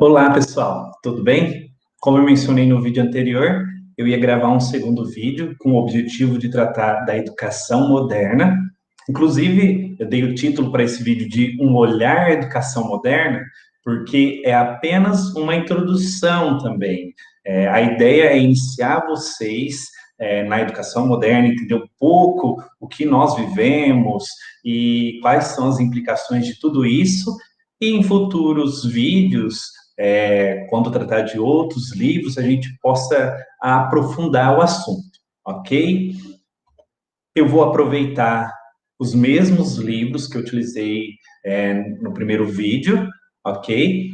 Olá, pessoal, tudo bem? Como eu mencionei no vídeo anterior, eu ia gravar um segundo vídeo com o objetivo de tratar da educação moderna. Inclusive, eu dei o título para esse vídeo de Um Olhar à Educação Moderna, porque é apenas uma introdução também. A ideia é iniciar vocês na educação moderna, entender um pouco o que nós vivemos e quais são as implicações de tudo isso. E em futuros vídeos, quando tratar de outros livros, a gente possa aprofundar o assunto, ok? Eu vou aproveitar os mesmos livros que eu utilizei no primeiro vídeo, ok?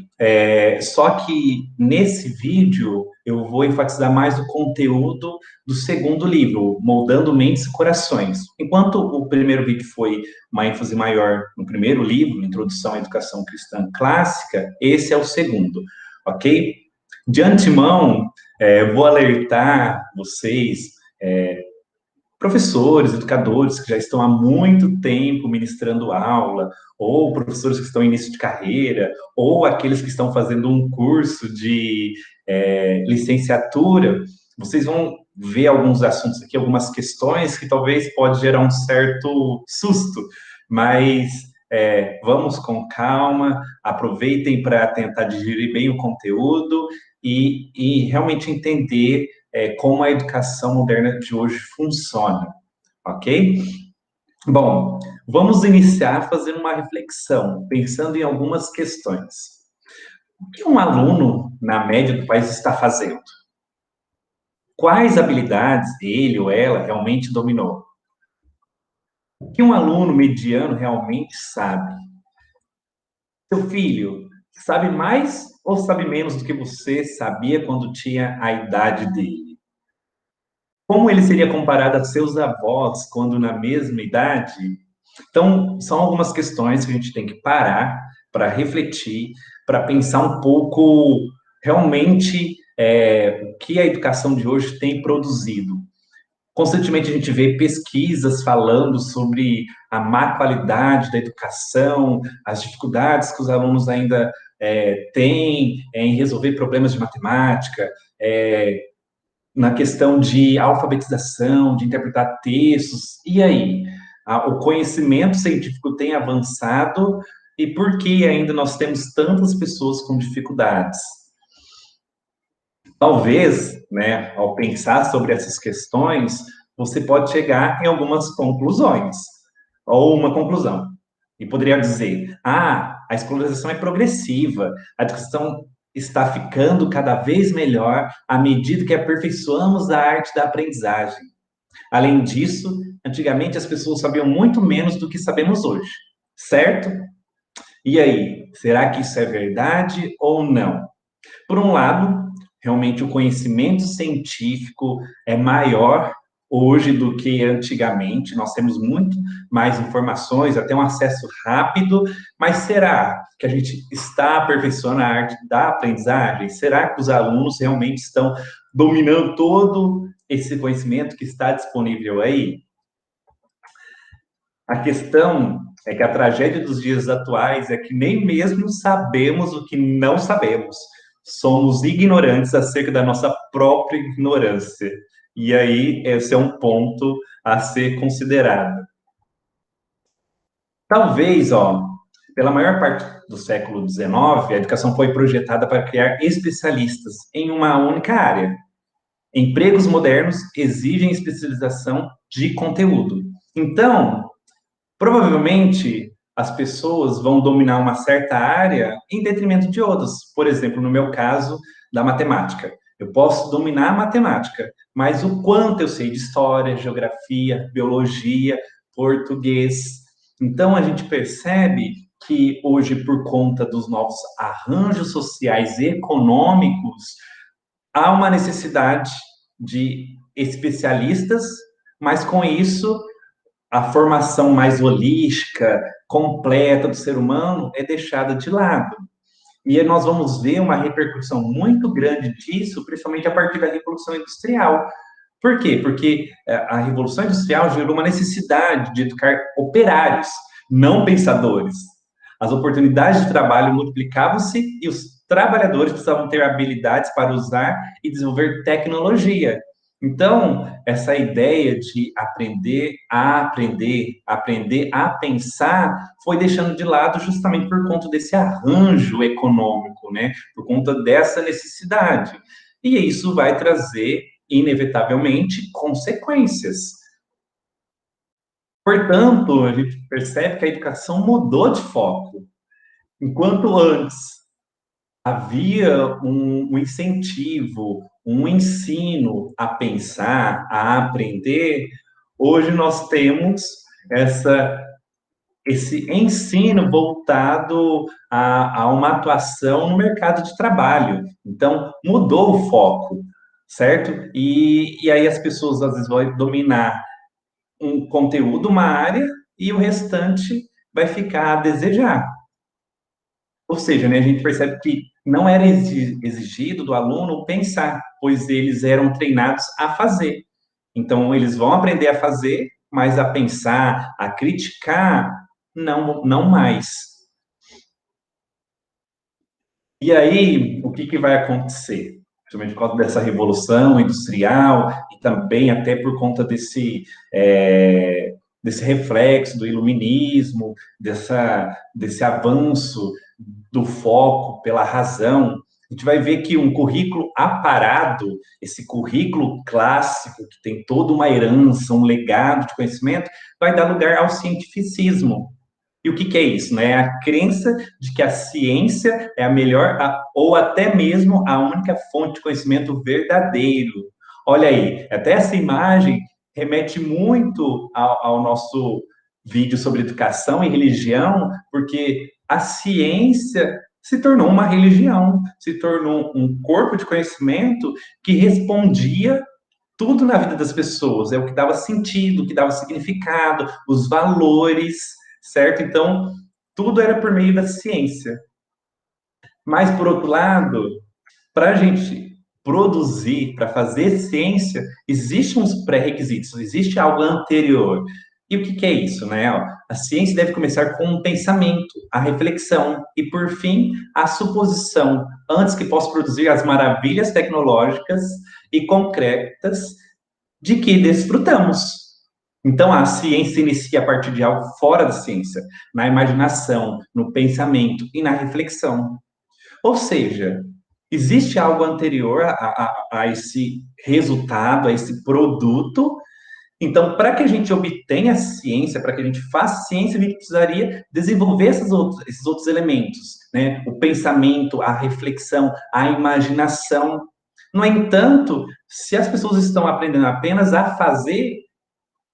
Só que nesse vídeo eu vou enfatizar mais o conteúdo do segundo livro, Moldando Mentes e Corações. Enquanto o primeiro vídeo foi uma ênfase maior no primeiro livro, Introdução à Educação Cristã Clássica, esse é o segundo, ok? De antemão, vou alertar vocês, professores, educadores que já estão há muito tempo ministrando aula, ou professores que estão em início de carreira, ou aqueles que estão fazendo um curso de licenciatura, vocês vão ver alguns assuntos aqui, algumas questões que talvez pode gerar um certo susto, mas vamos com calma, aproveitem para tentar digerir bem o conteúdo e realmente entender como a educação moderna de hoje funciona, ok? Bom, vamos iniciar fazendo uma reflexão, pensando em algumas questões. O que um aluno, na média do país, está fazendo? Quais habilidades ele ou ela realmente dominou? O que um aluno mediano realmente sabe? Seu filho sabe mais ou sabe menos do que você sabia quando tinha a idade dele? Como ele seria comparado a seus avós quando na mesma idade? Então, são algumas questões que a gente tem que parar para refletir, para pensar um pouco realmente o que a educação de hoje tem produzido. Constantemente a gente vê pesquisas falando sobre a má qualidade da educação, as dificuldades que os alunos ainda têm em resolver problemas de matemática, na questão de alfabetização, de interpretar textos. E aí? O conhecimento científico tem avançado e por que ainda nós temos tantas pessoas com dificuldades? Talvez, né, ao pensar sobre essas questões, você pode chegar em algumas conclusões, ou uma conclusão. E poderia dizer, a escolarização é progressiva, a educação está ficando cada vez melhor à medida que aperfeiçoamos a arte da aprendizagem. Além disso, antigamente as pessoas sabiam muito menos do que sabemos hoje, certo? E aí, será que isso é verdade ou não? Por um lado, realmente o conhecimento científico é maior hoje do que antigamente, nós temos muito mais informações, até um acesso rápido, mas será que a gente está aperfeiçoando a arte da aprendizagem? Será que os alunos realmente estão dominando todo esse conhecimento que está disponível aí? A questão é que a tragédia dos dias atuais é que nem mesmo sabemos o que não sabemos. Somos ignorantes acerca da nossa própria ignorância. E aí, esse é um ponto a ser considerado. Talvez, pela maior parte do século XIX, a educação foi projetada para criar especialistas em uma única área. Empregos modernos exigem especialização de conteúdo. Então, provavelmente, as pessoas vão dominar uma certa área em detrimento de outras. Por exemplo, no meu caso, da matemática. Eu posso dominar a matemática, mas o quanto eu sei de história, geografia, biologia, português. Então, a gente percebe que hoje, por conta dos novos arranjos sociais e econômicos, há uma necessidade de especialistas, mas com isso a formação mais holística, completa do ser humano é deixada de lado. E aí nós vamos ver uma repercussão muito grande disso, principalmente a partir da Revolução Industrial. Por quê? Porque a Revolução Industrial gerou uma necessidade de educar operários, não pensadores. as oportunidades de trabalho multiplicavam-se e os trabalhadores precisavam ter habilidades para usar e desenvolver tecnologia. Então, essa ideia de aprender a pensar, foi deixando de lado justamente por conta desse arranjo econômico, né? Por conta dessa necessidade. E isso vai trazer, inevitavelmente, consequências. Portanto, a gente percebe que a educação mudou de foco. Enquanto antes havia um incentivo, um ensino a pensar, a aprender, hoje nós temos esse ensino voltado a uma atuação no mercado de trabalho. Então, mudou o foco, certo? E aí as pessoas às vezes vão dominar um conteúdo, uma área, e o restante vai ficar a desejar. Ou seja, né, a gente percebe que não era exigido do aluno pensar, pois eles eram treinados a fazer. Então, eles vão aprender a fazer, mas a pensar, a criticar, não mais. E aí, o que vai acontecer? Principalmente por causa dessa revolução industrial e também até por conta desse reflexo do iluminismo, desse avanço do foco pela razão, a gente vai ver que um currículo aparado, esse currículo clássico, que tem toda uma herança, um legado de conhecimento, vai dar lugar ao cientificismo. E o que é isso? Né? A crença de que a ciência é a melhor, ou até mesmo a única fonte de conhecimento verdadeiro. Olha aí, até essa imagem remete muito ao nosso vídeo sobre educação e religião, porque a ciência se tornou uma religião, se tornou um corpo de conhecimento que respondia tudo na vida das pessoas, é o que dava sentido, o que dava significado, os valores, certo? Então, tudo era por meio da ciência. Mas, por outro lado, para a gente produzir, para fazer ciência, existem uns pré-requisitos, existe algo anterior. E o que é isso, né? A ciência deve começar com um pensamento, a reflexão e, por fim, a suposição, antes que possa produzir as maravilhas tecnológicas e concretas de que desfrutamos. Então, a ciência inicia a partir de algo fora da ciência, na imaginação, no pensamento e na reflexão. Ou seja, existe algo anterior a esse resultado, a esse produto. Então, para que a gente obtenha ciência, para que a gente faça ciência, a gente precisaria desenvolver esses outros elementos, né? O pensamento, a reflexão, a imaginação. No entanto, se as pessoas estão aprendendo apenas a fazer,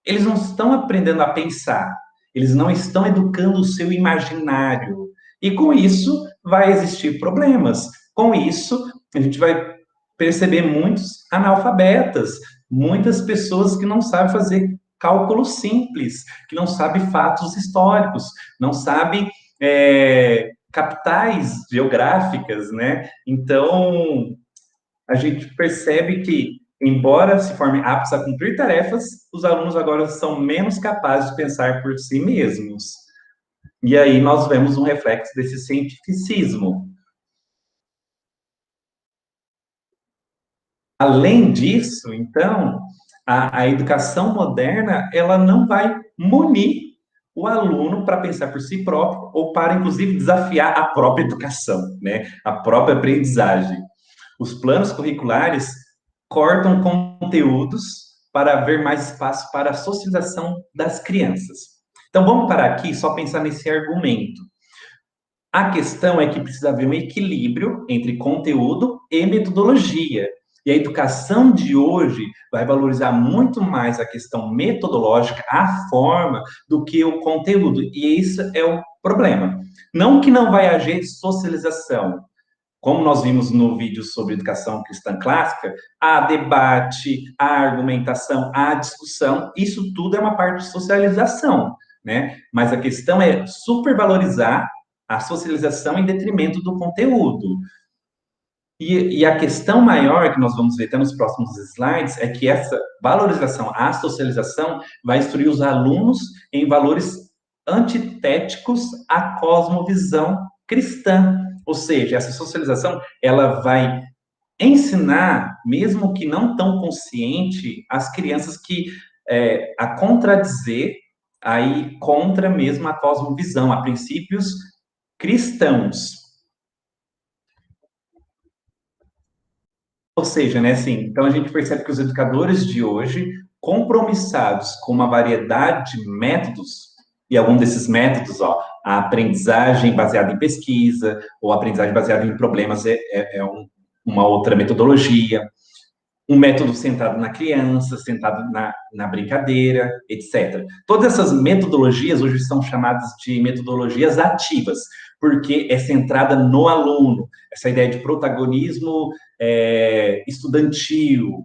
eles não estão aprendendo a pensar, eles não estão educando o seu imaginário. E com isso, vai existir problemas. Com isso, a gente vai perceber muitos analfabetas, muitas pessoas que não sabem fazer cálculo simples, que não sabem fatos históricos, não sabem capitais geográficas, né? Então, a gente percebe que, embora se formem aptos a cumprir tarefas, os alunos agora são menos capazes de pensar por si mesmos. E aí nós vemos um reflexo desse cientificismo. Além disso, então, a educação moderna, ela não vai munir o aluno para pensar por si próprio ou para, inclusive, desafiar a própria educação, né? A própria aprendizagem. Os planos curriculares cortam conteúdos para haver mais espaço para a socialização das crianças. Então, vamos parar aqui e só pensar nesse argumento. A questão é que precisa haver um equilíbrio entre conteúdo e metodologia. E a educação de hoje vai valorizar muito mais a questão metodológica, a forma, do que o conteúdo. E isso é o problema. Não que não vai haver socialização. Como nós vimos no vídeo sobre educação cristã clássica, há debate, há argumentação, há discussão, isso tudo é uma parte de socialização, né? Mas a questão é supervalorizar a socialização em detrimento do conteúdo. E a questão maior que nós vamos ver até nos próximos slides é que essa valorização, a socialização, vai instruir os alunos em valores antitéticos à cosmovisão cristã. Ou seja, essa socialização, ela vai ensinar, mesmo que não tão consciente, as crianças que a contradizer aí contra mesmo a cosmovisão, a princípios cristãos. Ou seja, né, assim, então a gente percebe que os educadores de hoje, compromissados com uma variedade de métodos, e algum desses métodos, ó, a aprendizagem baseada em pesquisa, ou a aprendizagem baseada em problemas uma outra metodologia, um método centrado na criança, centrado na brincadeira, etc. Todas essas metodologias hoje são chamadas de metodologias ativas, porque é centrada no aluno, essa ideia de protagonismo estudantil,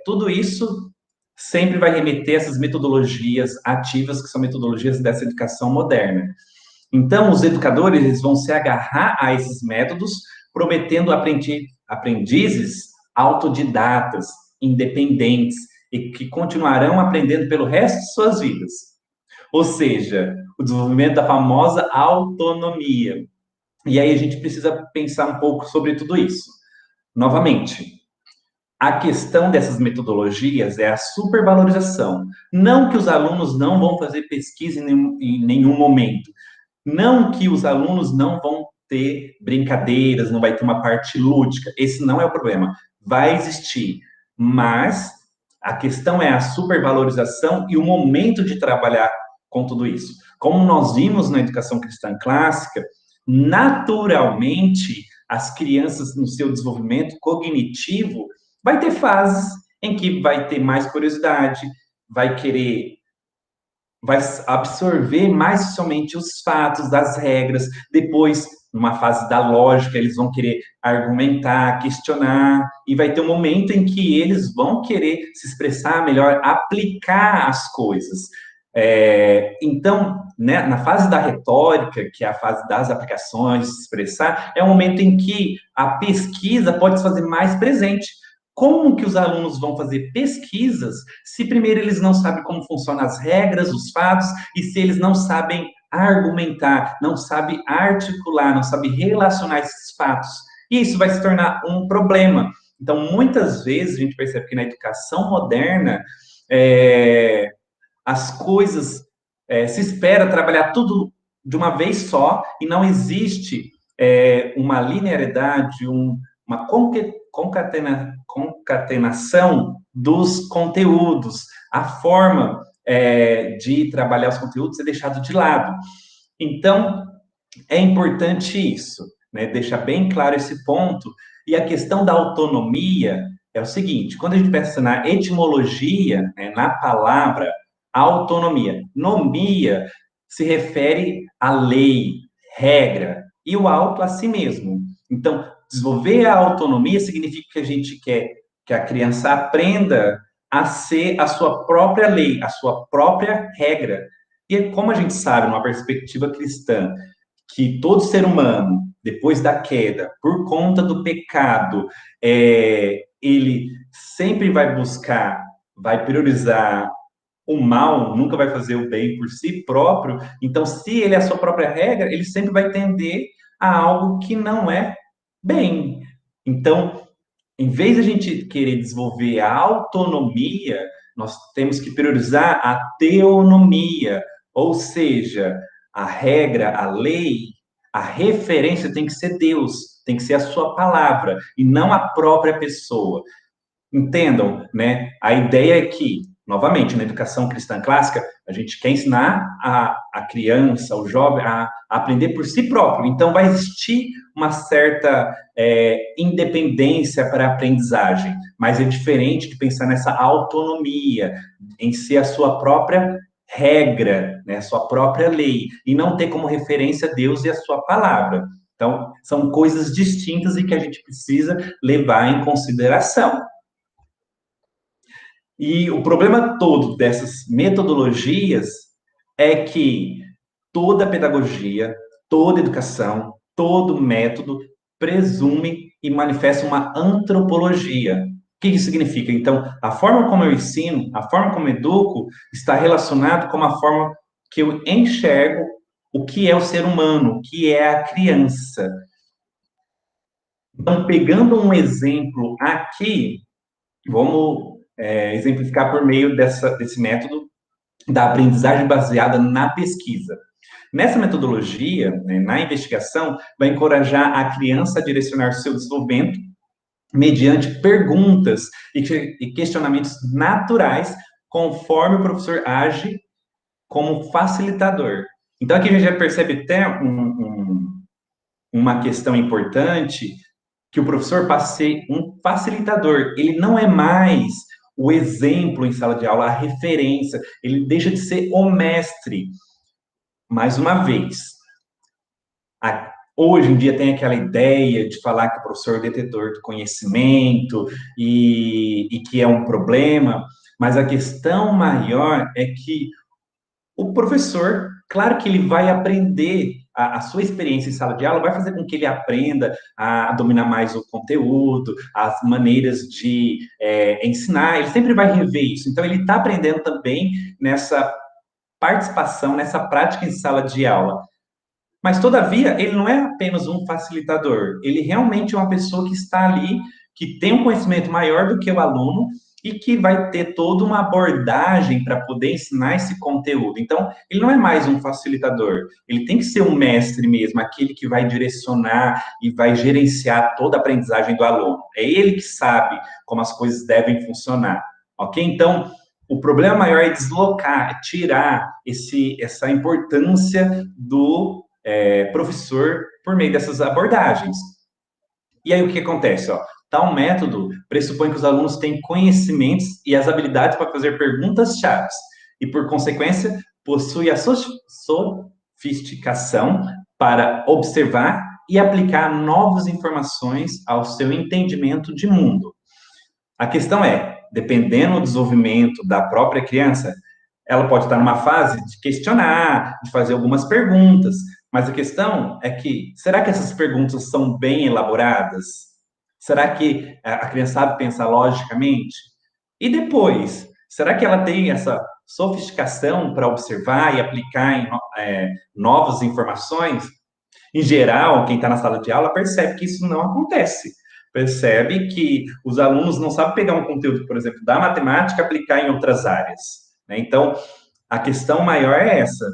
tudo isso sempre vai remeter a essas metodologias ativas, que são metodologias dessa educação moderna. Então, os educadores eles vão se agarrar a esses métodos, prometendo aprendizes autodidatas, independentes, e que continuarão aprendendo pelo resto de suas vidas. Ou seja, o desenvolvimento da famosa autonomia. E aí a gente precisa pensar um pouco sobre tudo isso. Novamente, a questão dessas metodologias é a supervalorização. Não que os alunos não vão fazer pesquisa em nenhum momento. Não que os alunos não vão ter brincadeiras, não vai ter uma parte lúdica. Esse não é o problema. Vai existir. Mas a questão é a supervalorização e o momento de trabalhar com tudo isso. Como nós vimos na educação cristã clássica, naturalmente, as crianças, no seu desenvolvimento cognitivo, vai ter fases em que vai ter mais curiosidade, vai querer vai absorver mais somente os fatos, das regras. Depois, numa fase da lógica, eles vão querer argumentar, questionar, e vai ter um momento em que eles vão querer se expressar melhor, aplicar as coisas. Então, né, na fase da retórica, que é a fase das aplicações, se expressar, é um momento em que a pesquisa pode se fazer mais presente. Como que os alunos vão fazer pesquisas se primeiro eles não sabem como funcionam as regras, os fatos, e se eles não sabem argumentar, não sabem articular, não sabem relacionar esses fatos? E isso vai se tornar um problema. Então, muitas vezes a gente percebe que na educação moderna as coisas se espera trabalhar tudo de uma vez só e não existe uma linearidade, uma concatenação dos conteúdos, a forma de trabalhar os conteúdos é deixado de lado. Então, é importante isso, né? Deixar bem claro esse ponto. E a questão da autonomia é o seguinte: quando a gente pensa na etimologia, né, na palavra autonomia, nomia se refere à lei, regra, e o auto a si mesmo. Então, desenvolver a autonomia significa que a gente quer que a criança aprenda a ser a sua própria lei, a sua própria regra. E como a gente sabe, numa perspectiva cristã, que todo ser humano, depois da queda, por conta do pecado, ele sempre vai buscar, vai priorizar o mal, nunca vai fazer o bem por si próprio. Então, se ele é a sua própria regra, ele sempre vai tender a algo que não é bem. Então, em vez de a gente querer desenvolver a autonomia, nós temos que priorizar a teonomia, ou seja, a regra, a lei, a referência tem que ser Deus, tem que ser a sua palavra, e não a própria pessoa. Entendam, né? A ideia é que, novamente, na educação cristã clássica, a gente quer ensinar a criança, o jovem, a aprender por si próprio. Então, vai existir uma certa independência para a aprendizagem, mas é diferente de pensar nessa autonomia, em ser a sua própria regra, né? A sua própria lei, e não ter como referência Deus e a sua palavra. Então, são coisas distintas e que a gente precisa levar em consideração. E o problema todo dessas metodologias é que toda pedagogia, toda educação, todo método presume e manifesta uma antropologia. O que isso significa? Então, a forma como eu ensino, a forma como eu educo, está relacionado com a forma que eu enxergo o que é o ser humano, o que é a criança. Então, pegando um exemplo aqui, vamos exemplificar por meio desse método da aprendizagem baseada na pesquisa. Nessa metodologia, né, na investigação, vai encorajar a criança a direcionar seu desenvolvimento mediante perguntas e questionamentos naturais, conforme o professor age como facilitador. Então, aqui a gente já percebe até uma questão importante, que o professor passa a ser um facilitador. Ele não é mais o exemplo em sala de aula, a referência. Ele deixa de ser o mestre. Mais uma vez, hoje em dia tem aquela ideia de falar que o professor é o detetor do conhecimento e que é um problema, mas a questão maior é que o professor, claro que ele vai aprender, a sua experiência em sala de aula vai fazer com que ele aprenda a dominar mais o conteúdo, as maneiras de ensinar, ele sempre vai rever isso. Então, ele está aprendendo também nessa participação, nessa prática em sala de aula. Mas, todavia, ele não é apenas um facilitador, ele realmente é uma pessoa que está ali, que tem um conhecimento maior do que o aluno e que vai ter toda uma abordagem para poder ensinar esse conteúdo. Então, ele não é mais um facilitador, ele tem que ser um mestre mesmo, aquele que vai direcionar e vai gerenciar toda a aprendizagem do aluno. É ele que sabe como as coisas devem funcionar, ok? Então, o problema maior é deslocar, é tirar essa importância do professor por meio dessas abordagens. E aí o que acontece? Tal método pressupõe que os alunos têm conhecimentos e as habilidades para fazer perguntas-chave e, por consequência, possui a sofisticação para observar e aplicar novas informações ao seu entendimento de mundo. A questão é, dependendo do desenvolvimento da própria criança, ela pode estar numa fase de questionar, de fazer algumas perguntas, mas a questão é que, será que essas perguntas são bem elaboradas? Será que a criança sabe pensar logicamente? E depois, será que ela tem essa sofisticação para observar e aplicar em novas informações? Em geral, quem está na sala de aula percebe que isso não acontece. Percebe que os alunos não sabem pegar um conteúdo, por exemplo, da matemática e aplicar em outras áreas, né? Então, a questão maior é essa.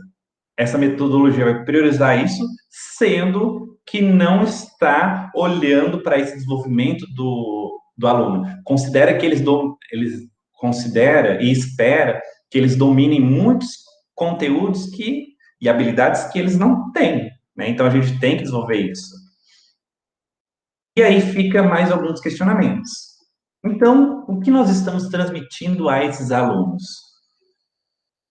Essa metodologia vai priorizar isso, sendo que não está olhando para esse desenvolvimento do aluno. Considera que eles considera e espera que eles dominem muitos conteúdos e habilidades que eles não têm, né? Então, a gente tem que desenvolver isso. E aí fica mais alguns questionamentos. Então, o que nós estamos transmitindo a esses alunos?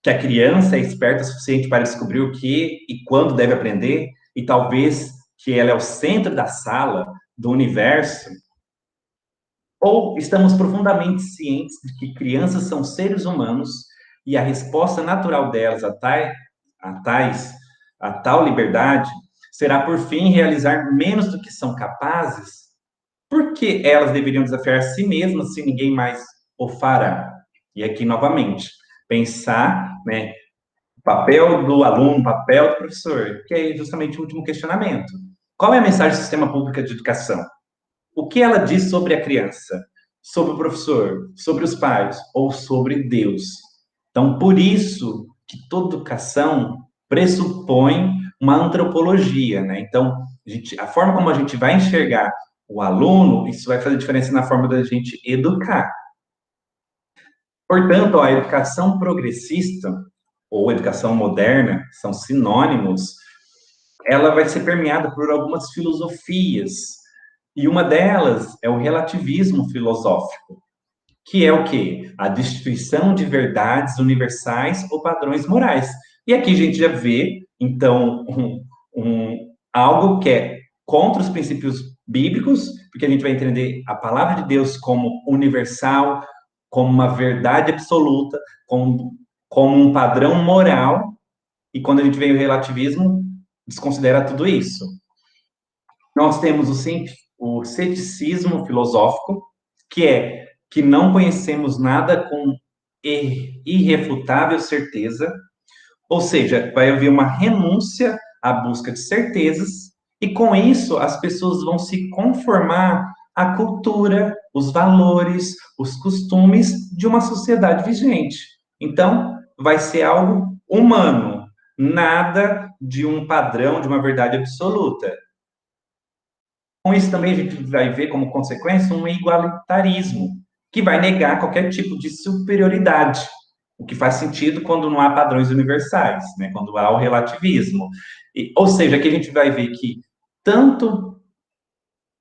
Que a criança é esperta o suficiente para descobrir o que e quando deve aprender, e talvez que ela é o centro da sala, do universo? Ou estamos profundamente cientes de que crianças são seres humanos e a resposta natural delas a tal liberdade será, por fim, realizar menos do que são capazes? Por que elas deveriam desafiar a si mesmas se ninguém mais o fará? E aqui, novamente, pensar, né, o papel do aluno, o papel do professor, que é justamente o último questionamento. Qual é a mensagem do sistema público de educação? O que ela diz sobre a criança, sobre o professor, sobre os pais ou sobre Deus? Então, por isso que toda educação pressupõe uma antropologia, né? Então, a forma como a gente vai enxergar o aluno, isso vai fazer diferença na forma da gente educar. Portanto, a educação progressista ou educação moderna, são sinônimos, ela vai ser permeada por algumas filosofias. E uma delas é o relativismo filosófico, que é o quê? A destituição de verdades universais ou padrões morais. E aqui a gente já vê, então, algo que é contra os princípios bíblicos, porque a gente vai entender a palavra de Deus como universal, como uma verdade absoluta, como um padrão moral, e quando a gente vê o relativismo, desconsidera tudo isso. Nós temos o ceticismo filosófico, que é que não conhecemos nada com irrefutável certeza. Ou seja, vai haver uma renúncia à busca de certezas, e com isso as pessoas vão se conformar à cultura, os valores, os costumes de uma sociedade vigente. Então, vai ser algo humano, nada de um padrão, de uma verdade absoluta. Com isso também a gente vai ver como consequência um igualitarismo, que vai negar qualquer tipo de superioridade, o que faz sentido quando não há padrões universais, né? Quando há o relativismo. Ou seja, aqui a gente vai ver que tanto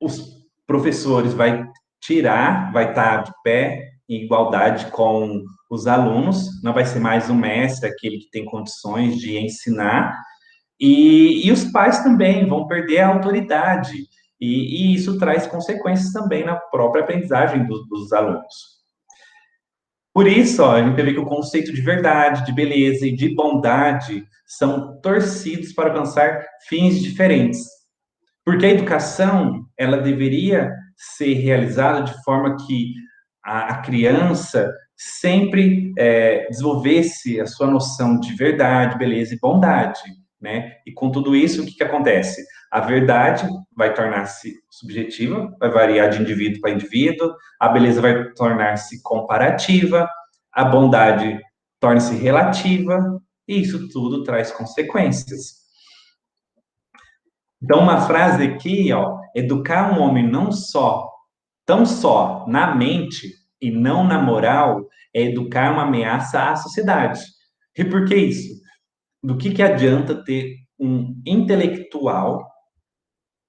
os professores vai estar de pé em igualdade com os alunos, não vai ser mais o mestre, aquele que tem condições de ensinar, e os pais também vão perder a autoridade, e isso traz consequências também na própria aprendizagem dos alunos. Por isso, ó, a gente vê que o conceito de verdade, de beleza e de bondade são torcidos para alcançar fins diferentes. Porque a educação, ela deveria ser realizada de forma que a criança sempre desenvolvesse a sua noção de verdade, beleza e bondade, né? E com tudo isso, o que acontece? A verdade vai tornar-se subjetiva, vai variar de indivíduo para indivíduo, a beleza vai tornar-se comparativa, a bondade torna-se relativa, e isso tudo traz consequências. Então, uma frase aqui, ó, educar um homem não só, tão só na mente e não na moral, é educar uma ameaça à sociedade. E por que isso? Do que adianta ter um intelectual,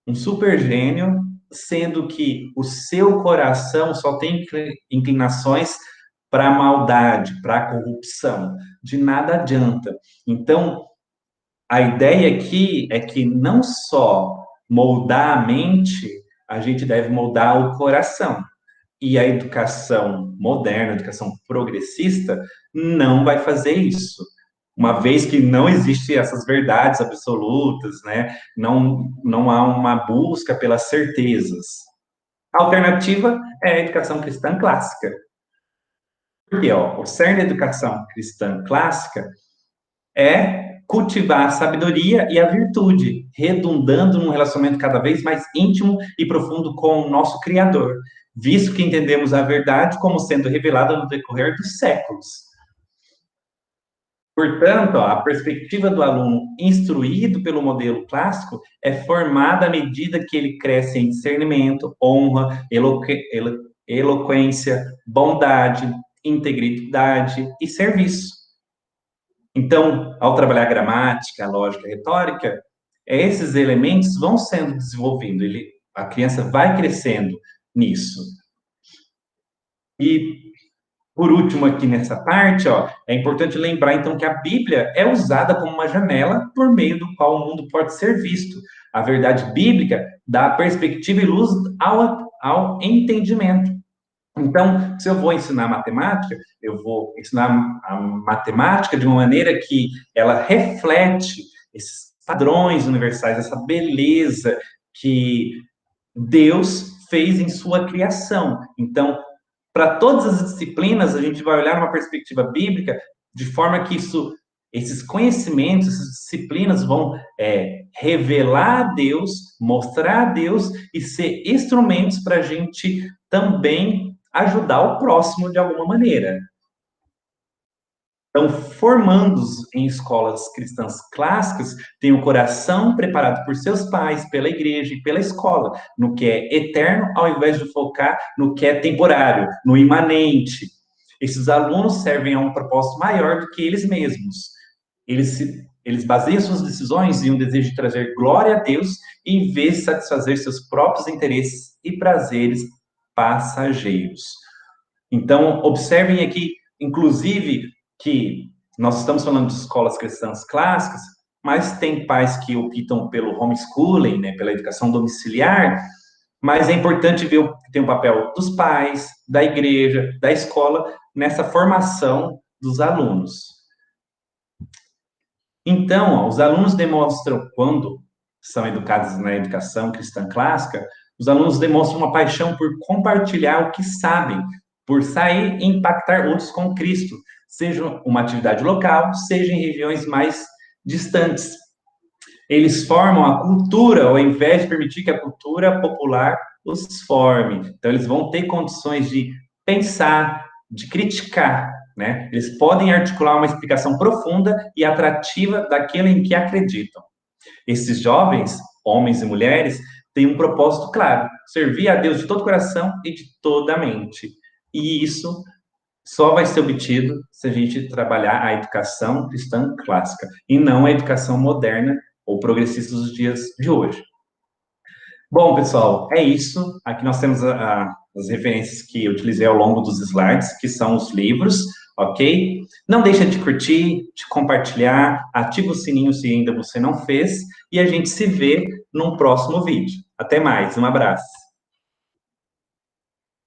um super gênio, sendo que o seu coração só tem inclinações para a maldade, para a corrupção? De nada adianta. Então, a ideia aqui é que não só moldar a mente, a gente deve moldar o coração. E a educação moderna, a educação progressista, não vai fazer isso. Uma vez que não existem essas verdades absolutas, né? Não há uma busca pelas certezas. A alternativa é a educação cristã clássica. Porque, ó, o cerne da educação cristã clássica é cultivar a sabedoria e a virtude, redundando num relacionamento cada vez mais íntimo e profundo com o nosso Criador, visto que entendemos a verdade como sendo revelada no decorrer dos séculos. Portanto, ó, a perspectiva do aluno instruído pelo modelo clássico é formada à medida que ele cresce em discernimento, honra, eloquência, bondade, integridade e serviço. Então, ao trabalhar gramática, lógica, retórica, esses elementos vão sendo desenvolvidos, a criança vai crescendo nisso. E, por último, aqui nessa parte, ó, é importante lembrar, então, que a Bíblia é usada como uma janela por meio do qual o mundo pode ser visto. A verdade bíblica dá perspectiva e luz ao entendimento. Então, se eu vou ensinar matemática, eu vou ensinar a matemática de uma maneira que ela reflete esses padrões universais, essa beleza que Deus fez em sua criação. Então, para todas as disciplinas, a gente vai olhar numa perspectiva bíblica, de forma que esses conhecimentos, essas disciplinas vão revelar a Deus, mostrar a Deus e ser instrumentos para a gente também ajudar o próximo de alguma maneira. Então, formandos em escolas cristãs clássicas, têm o coração preparado por seus pais, pela igreja e pela escola, no que é eterno, ao invés de focar no que é temporário, no imanente. Esses alunos servem a um propósito maior do que eles mesmos. Eles baseiam suas decisões em um desejo de trazer glória a Deus, em vez de satisfazer seus próprios interesses e prazeres passageiros. Então, observem aqui, inclusive, que nós estamos falando de escolas cristãs clássicas, mas tem pais que optam pelo homeschooling, né, pela educação domiciliar, mas é importante ver que tem o papel dos pais, da igreja, da escola, nessa formação dos alunos. Então, ó, os alunos demonstram, quando são educados na educação cristã clássica, os alunos demonstram uma paixão por compartilhar o que sabem, por sair e impactar outros com Cristo, seja uma atividade local, seja em regiões mais distantes. Eles formam a cultura, ao invés de permitir que a cultura popular os forme. Então, eles vão ter condições de pensar, de criticar, né? Eles podem articular uma explicação profunda e atrativa daquilo em que acreditam. Esses jovens, homens e mulheres, têm um propósito claro: servir a Deus de todo o coração e de toda a mente. E isso só vai ser obtido se a gente trabalhar a educação cristã clássica e não a educação moderna ou progressista dos dias de hoje. Bom, pessoal, é isso. Aqui nós temos as referências que eu utilizei ao longo dos slides, que são os livros, ok? Não deixa de curtir, de compartilhar, ativa o sininho se ainda você não fez, e a gente se vê num próximo vídeo. Até mais, um abraço.